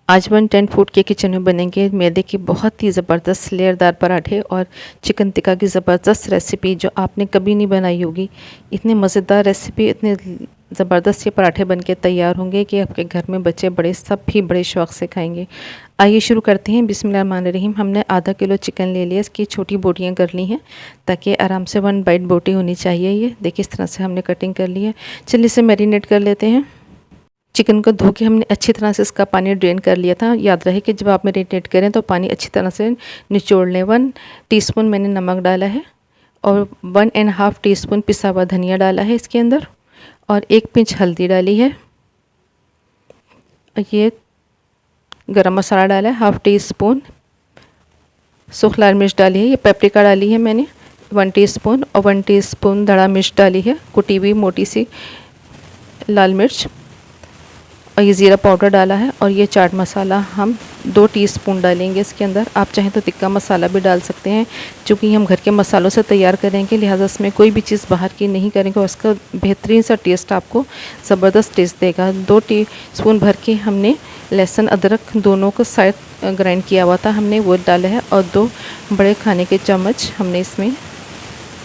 आज 110 फूड के किचन में बनेंगे मैदे के बहुत ही ज़बरदस्त लेयरदार पराठे और चिकन टिक्का की ज़बरदस्त रेसिपी जो आपने कभी नहीं बनाई होगी। इतने मज़ेदार रेसिपी, इतने ज़बरदस्त ये पराठे बनके तैयार होंगे कि आपके घर में बच्चे बड़े सब भी बड़े शौक़ से खाएंगे। आइए शुरू करते हैं। बिस्मिल्लाहिर्रहमानिर्रहीम। हमने आधा किलो चिकन ले लिया, इसकी छोटी बोटियाँ कर ली हैं ताकि आराम से 1 बाइट बोटी होनी चाहिए। ये देखिए इस तरह से हमने कटिंग कर ली है। चलिए इसे मैरिनेट कर लेते हैं। चिकन को धो के हमने अच्छी तरह से इसका पानी ड्रेन कर लिया था। याद रहे कि जब आप मैरिनेट करें तो पानी अच्छी तरह से निचोड़ लें। 1 टीस्पून मैंने नमक डाला है और 1.5 टीस्पून पिसा हुआ धनिया डाला है इसके अंदर और 1 पिंच हल्दी डाली है। ये गरम मसाला डाला है, 1/2 टीस्पून सूखी लाल मिर्च डाली है। ये पेपरिका डाली है मैंने 1 टीस्पून और 1 टीस्पून धड़ा मिर्च डाली है, कुटी हुई मोटी सी लाल मिर्च। और ये ज़ीरा पाउडर डाला है और ये चाट मसाला हम 2 टीस्पून डालेंगे इसके अंदर। आप चाहें तो तिक्का मसाला भी डाल सकते हैं। चूँकि हम घर के मसालों से तैयार करेंगे लिहाजा इसमें कोई भी चीज़ बाहर की नहीं करेंगे और इसका बेहतरीन सा टेस्ट आपको ज़बरदस्त टेस्ट देगा। 2 टीस्पून भर के हमने लहसुन अदरक दोनों को साइड ग्राइंड किया हुआ था, हमने वो डाला है और 2 बड़े खाने के चम्मच हमने इसमें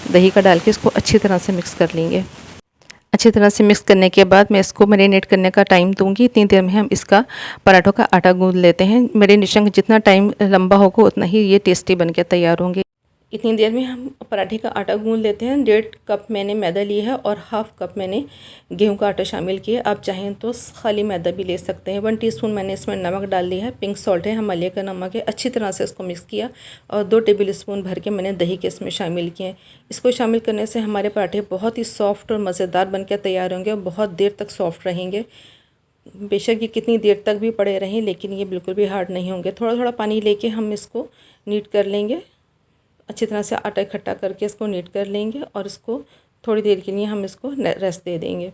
दही का डाल के इसको अच्छी तरह से मिक्स कर लेंगे। अच्छी तरह से मिक्स करने के बाद मैं इसको मैरिनेट करने का टाइम दूंगी। इतनी देर में हम इसका पराठों का आटा गूंद लेते हैं। मैरिनेशन जितना टाइम लंबा होगा उतना ही ये टेस्टी बनके तैयार होंगे। इतनी देर में हम पराठे का आटा गूंद लेते हैं। 1.5 कप मैंने मैदा लिया है और 1/2 कप मैंने गेहूं का आटा शामिल किया। आप चाहें तो खाली मैदा भी ले सकते हैं। 1 टीस्पून मैंने इसमें नमक डाल दिया है, पिंक सॉल्ट है, हिमालय का नमक है। अच्छी तरह से इसको मिक्स किया और 2 टेबल स्पून भर के मैंने दही के इसमें शामिल किए। इसको शामिल करने से हमारे पराठे बहुत ही सॉफ्ट और मज़ेदार बनकर तैयार होंगे और बहुत देर तक सॉफ्ट रहेंगे। बेशक ये कितनी देर तक भी पड़े रहें लेकिन ये बिल्कुल भी हार्ड नहीं होंगे। थोड़ा थोड़ा पानी लेके हम इसको नीट कर लेंगे। अच्छी तरह से आटा इकट्ठा करके इसको नीट कर लेंगे और इसको थोड़ी देर के लिए हम इसको रेस्ट दे देंगे।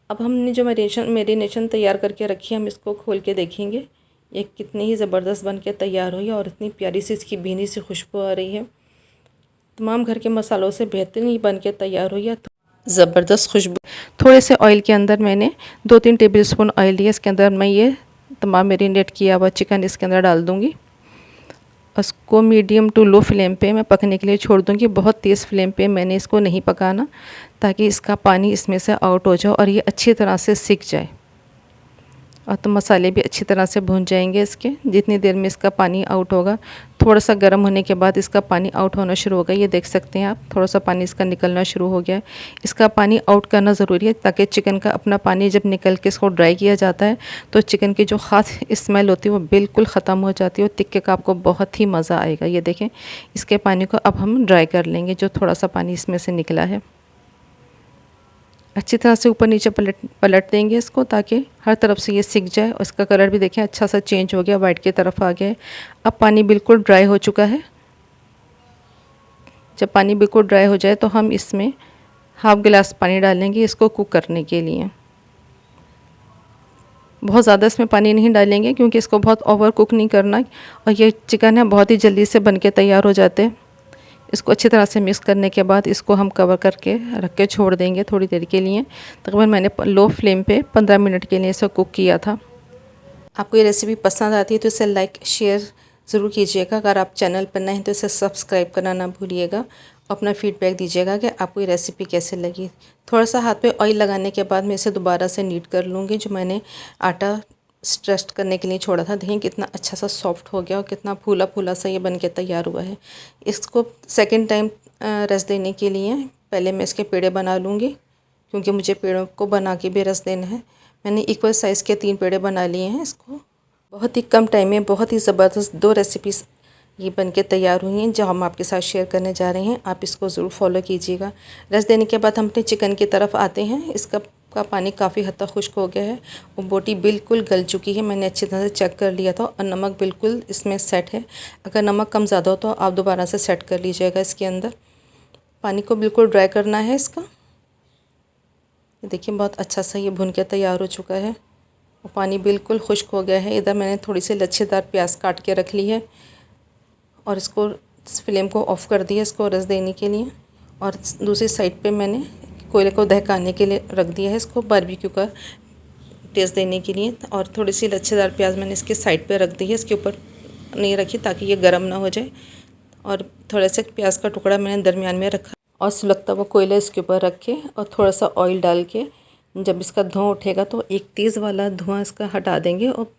अब हमने जो मैरिनेशन तैयार करके रखी है हम इसको खोल के देखेंगे ये कितनी ही ज़बरदस्त बन के तैयार हुई है और इतनी प्यारी सी इसकी भीनी सी खुशबू आ रही है। तमाम घर के मसालों से बेहतरीन बन के तैयार हुई है, ज़बरदस्त खुशबू। थोड़े से ऑयल के अंदर मैंने 2-3 टेबल स्पून ऑयल लिया। इसके अंदर मैं ये तमाम मैरिनेट किया हुआ चिकन इसके अंदर डाल दूँगी। उसको मीडियम टू लो फ्लेम पे मैं पकने के लिए छोड़ दूँगी। बहुत तेज़ फ्लेम पे मैंने इसको नहीं पकाना ताकि इसका पानी इसमें से आउट हो जाए और ये अच्छी तरह से सिक जाए और तो मसाले भी अच्छी तरह से भून जाएंगे इसके। जितनी देर में इसका पानी आउट होगा, थोड़ा सा गर्म होने के बाद इसका पानी आउट होना शुरू होगा। ये देख सकते हैं आप, थोड़ा सा पानी इसका निकलना शुरू हो गया है। इसका पानी आउट करना ज़रूरी है ताकि चिकन का अपना पानी जब निकल के इसको ड्राई किया जाता है तो चिकन की जो ख़ास स्मेल होती है वो बिल्कुल ख़त्म हो जाती है और टिक्के का आपको बहुत ही मज़ा आएगा। ये देखें, इसके पानी को अब हम ड्राई कर लेंगे जो थोड़ा सा पानी इसमें से निकला है। अच्छी तरह से ऊपर नीचे पलट देंगे इसको ताकि हर तरफ से ये सिक जाए। और इसका कलर भी देखें अच्छा सा चेंज हो गया, वाइट की तरफ आ गया है। अब पानी बिल्कुल ड्राई हो चुका है। जब पानी बिल्कुल ड्राई हो जाए तो हम इसमें 1/2 गिलास पानी डालेंगे इसको कुक करने के लिए। बहुत ज़्यादा इसमें पानी नहीं डालेंगे क्योंकि इसको बहुत ओवर कुक नहीं करना और ये चिकन है बहुत ही जल्दी से बन के तैयार हो जाते हैं। इसको अच्छी तरह से मिक्स करने के बाद इसको हम कवर करके रख के छोड़ देंगे थोड़ी देर के लिए। तकरीबन मैंने लो फ्लेम पे 15 मिनट के लिए इसे कुक किया था। आपको ये रेसिपी पसंद आती है तो इसे लाइक शेयर ज़रूर कीजिएगा। अगर आप चैनल पर नए हैं तो इसे सब्सक्राइब करना ना भूलिएगा। अपना फीडबैक दीजिएगा कि आपको ये रेसिपी कैसे लगी। थोड़ा सा हाथ पे ऑयल लगाने के बाद मैं इसे दोबारा से नीट कर लूँगी। जो मैंने आटा स्ट्रेस्ट करने के लिए छोड़ा था, देखिए कितना अच्छा सा सॉफ्ट हो गया और कितना फूला फूला सा ये बन के तैयार हुआ है। इसको सेकंड टाइम रस देने के लिए पहले मैं इसके पेड़े बना लूँगी क्योंकि मुझे पेड़ों को बना के भी रस देना है। मैंने इक्वल साइज़ के 3 पेड़े बना लिए हैं। इसको बहुत ही कम टाइम में बहुत ही ज़बरदस्त 2 रेसिपीज़ ये बन के तैयार हुई हैं जो हम आपके साथ शेयर करने जा रहे हैं। आप इसको ज़रूर फॉलो कीजिएगा। रस देने के बाद हम अपने चिकन की तरफ आते हैं। इसका पानी काफ़ी हद तक खुश्क हो गया है और बोटी बिल्कुल गल चुकी है। मैंने अच्छी तरह से चेक कर लिया था और नमक बिल्कुल इसमें सेट है। अगर नमक कम ज़्यादा हो तो आप दोबारा से सेट कर लीजिएगा। इसके अंदर पानी को बिल्कुल ड्राई करना है इसका। देखिए बहुत अच्छा सा ये भुन के तैयार हो चुका है और पानी बिल्कुल खुश्क हो गया है। इधर मैंने थोड़ी सी लच्छेदार प्याज काट के रख ली है और इसको फ्लेम को ऑफ़ कर दिया इसको रस देने के लिए। और दूसरी साइड पे मैंने कोयले को दहकाने के लिए रख दिया है। इसको बारबेक्यू का टेस्ट देने के लिए। और थोड़ी सी लच्छेदार प्याज मैंने इसके साइड पे रख दी है, इसके ऊपर नहीं रखी ताकि ये गर्म ना हो जाए। और थोड़ा सा प्याज का टुकड़ा मैंने दरमियान में रखा और सुलगता हुआ कोयला इसके ऊपर रख के और थोड़ा सा ऑयल डाल के जब इसका धुआं उठेगा तो एक तेज़ वाला धुआं इसका हटा देंगे और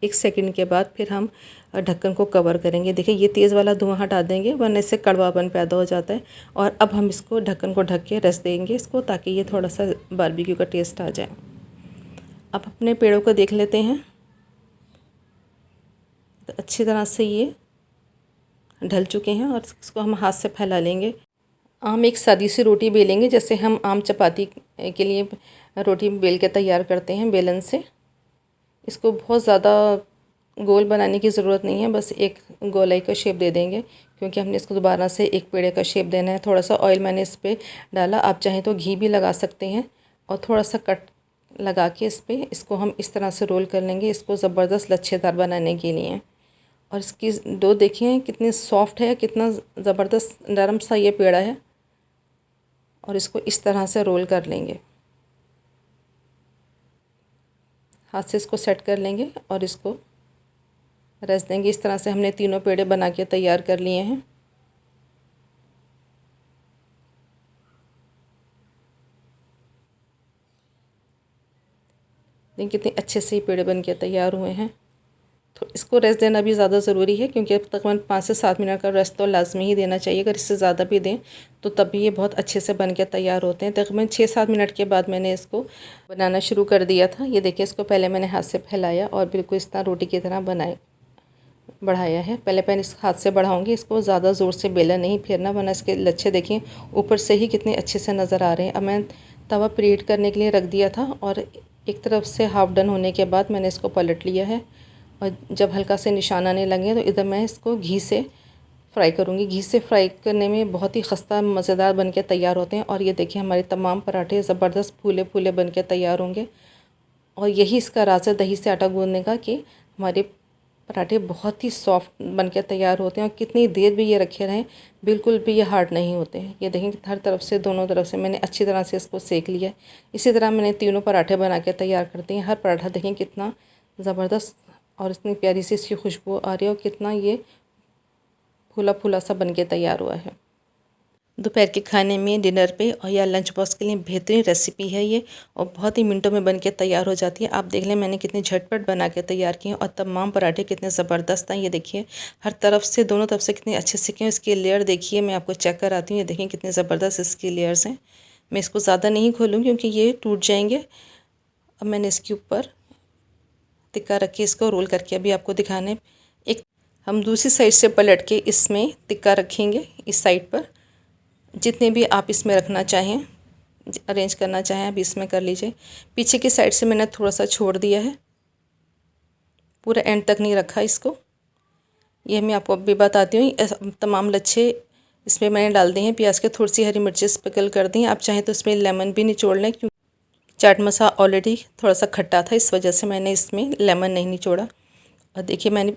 1 सेकंड के बाद फिर हम ढक्कन को कवर करेंगे। देखिए ये तेज़ वाला धुआं हटा देंगे वरना इससे कड़वापन पैदा हो जाता है। और अब हम इसको ढक्कन को ढक के रस देंगे इसको, ताकि ये थोड़ा सा बारबेक्यू का टेस्ट आ जाए। अब अपने पेड़ों को देख लेते हैं। तो अच्छी तरह से ये ढल चुके हैं और इसको हम हाथ से फैला लेंगे। हम एक सादी सी रोटी बेलेंगे, जैसे हम आम चपाती के लिए रोटी बेल के तैयार करते हैं बेलन से। इसको बहुत ज़्यादा गोल बनाने की ज़रूरत नहीं है, बस एक गोलाई का शेप दे देंगे क्योंकि हमने इसको दोबारा से एक पेड़े का शेप देना है। थोड़ा सा ऑयल मैंने इस पर डाला, आप चाहें तो घी भी लगा सकते हैं और थोड़ा सा कट लगा के इस पर इसको हम इस तरह से रोल कर लेंगे, इसको ज़बरदस्त लच्छेदार बनाने के लिए। और इसकी डो देखिए कितनी सॉफ्ट है, कितना ज़बरदस्त नरम सा ये पेड़ा है। और इसको इस तरह से रोल कर लेंगे, हाथ से इसको सेट कर लेंगे और इसको रस देंगे। इस तरह से हमने तीनों पेड़े बना के तैयार कर लिए हैं। देखिए कितने अच्छे से पेड़े बन के तैयार हुए हैं। तो इसको रेस्ट देना भी ज़्यादा ज़रूरी है क्योंकि अब तकरीबन 5 से 7 मिनट का रेस्ट तो लाजमी ही देना चाहिए। अगर इससे ज़्यादा भी दें तो तब भी ये बहुत अच्छे से बन के तैयार होते हैं। तकरीबन 6-7 मिनट के बाद मैंने इसको बनाना शुरू कर दिया था। ये देखिए इसको पहले मैंने हाथ से फैलाया और बिल्कुल इस तरह रोटी की तरह बढ़ाया है। पहले इस हाथ से बढ़ाऊँगी, इसको ज़्यादा ज़ोर से बेला नहीं फेरना वरना इसके लच्छे देखिए ऊपर से ही कितने अच्छे से नज़र आ रहे हैं। अब मैं तवा प्रीहीट करने के लिए रख दिया था और एक तरफ से हाफ़ डन होने के बाद मैंने इसको पलट लिया है। और जब हल्का से निशान आने लगे तो इधर मैं इसको घी से फ्राई करूँगी। घी से फ्राई करने में बहुत ही खस्ता मज़ेदार बन के तैयार होते हैं। और ये देखिए हमारे तमाम पराठे ज़बरदस्त फूले फूले बन के तैयार होंगे। और यही इसका राज है दही से आटा गूँथने का कि हमारे पराठे बहुत ही सॉफ्ट बन के तैयार होते हैं और कितनी देर भी ये रखे रहें बिल्कुल भी ये हार्ड नहीं होते हैं। ये देखें हर तरफ से दोनों तरफ से मैंने अच्छी तरह से इसको सेक लिया। इसी तरह मैंने तीनों पराठे बना के तैयार करती हैं। हर पराठा देखें कितना ज़बरदस्त और इतनी प्यारी सी इसकी खुशबू आ रही है और कितना ये फूला फूला सा बन के तैयार हुआ है। दोपहर के खाने में, डिनर पे और या लंच बॉक्स के लिए बेहतरीन रेसिपी है ये और बहुत ही मिनटों में बन के तैयार हो जाती है। आप देख लें मैंने कितने झटपट बना के तैयार किए और तमाम पराठे कितने ज़बरदस्त हैं। ये देखिए हर तरफ से दोनों तरफ से कितने अच्छे से किए। इसकी लेयर देखिए, मैं आपको चेक कराती हूँ। ये देखिए कितने ज़बरदस्त इसकी लेयर्स हैं। मैं इसको ज़्यादा नहीं खोलूँ क्योंकि ये टूट जाएंगे। अब मैंने इसके ऊपर तिक्का रख के इसको रोल करके अभी आपको दिखाने एक हम दूसरी साइड से पलट के इसमें तिक्का रखेंगे। इस साइड पर जितने भी आप इसमें रखना चाहें, अरेंज करना चाहें अभी इसमें कर लीजिए। पीछे की साइड से मैंने थोड़ा सा छोड़ दिया है, पूरा एंड तक नहीं रखा इसको। ये मैं आपको अभी बताती हूँ। तमाम लच्छे इसमें मैंने डाल दिए हैं। प्याज के थोड़ी सी हरी मिर्चें स्प्रिंकल कर दी। आप चाहें तो इसमें लेमन भी निचोड़ लें क्योंकि चाट मसाला ऑलरेडी थोड़ा सा खट्टा था, इस वजह से मैंने इसमें लेमन नहीं निचोड़ा। और देखिए मैंने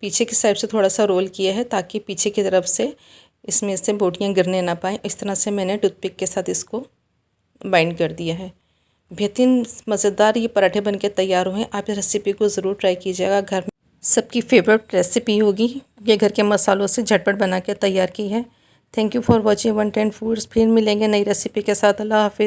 पीछे की साइड से थोड़ा सा रोल किया है ताकि पीछे की तरफ से इसमें से बोटियाँ गिरने ना पाएँ। इस तरह से मैंने टूथपिक के साथ इसको बाइंड कर दिया है। बेहतरीन मज़ेदार ये पराठे बन के तैयार हुए हैं। आप इस रेसिपी को ज़रूर ट्राई कीजिएगा। घर में सबकी फेवरेट रेसिपी होगी। ये घर के मसालों से झटपट बना के तैयार की है। Thank you for watching 110 foods. फिर मिलेंगे नई रेसिपी के साथ। अल्लाह हाफिज़।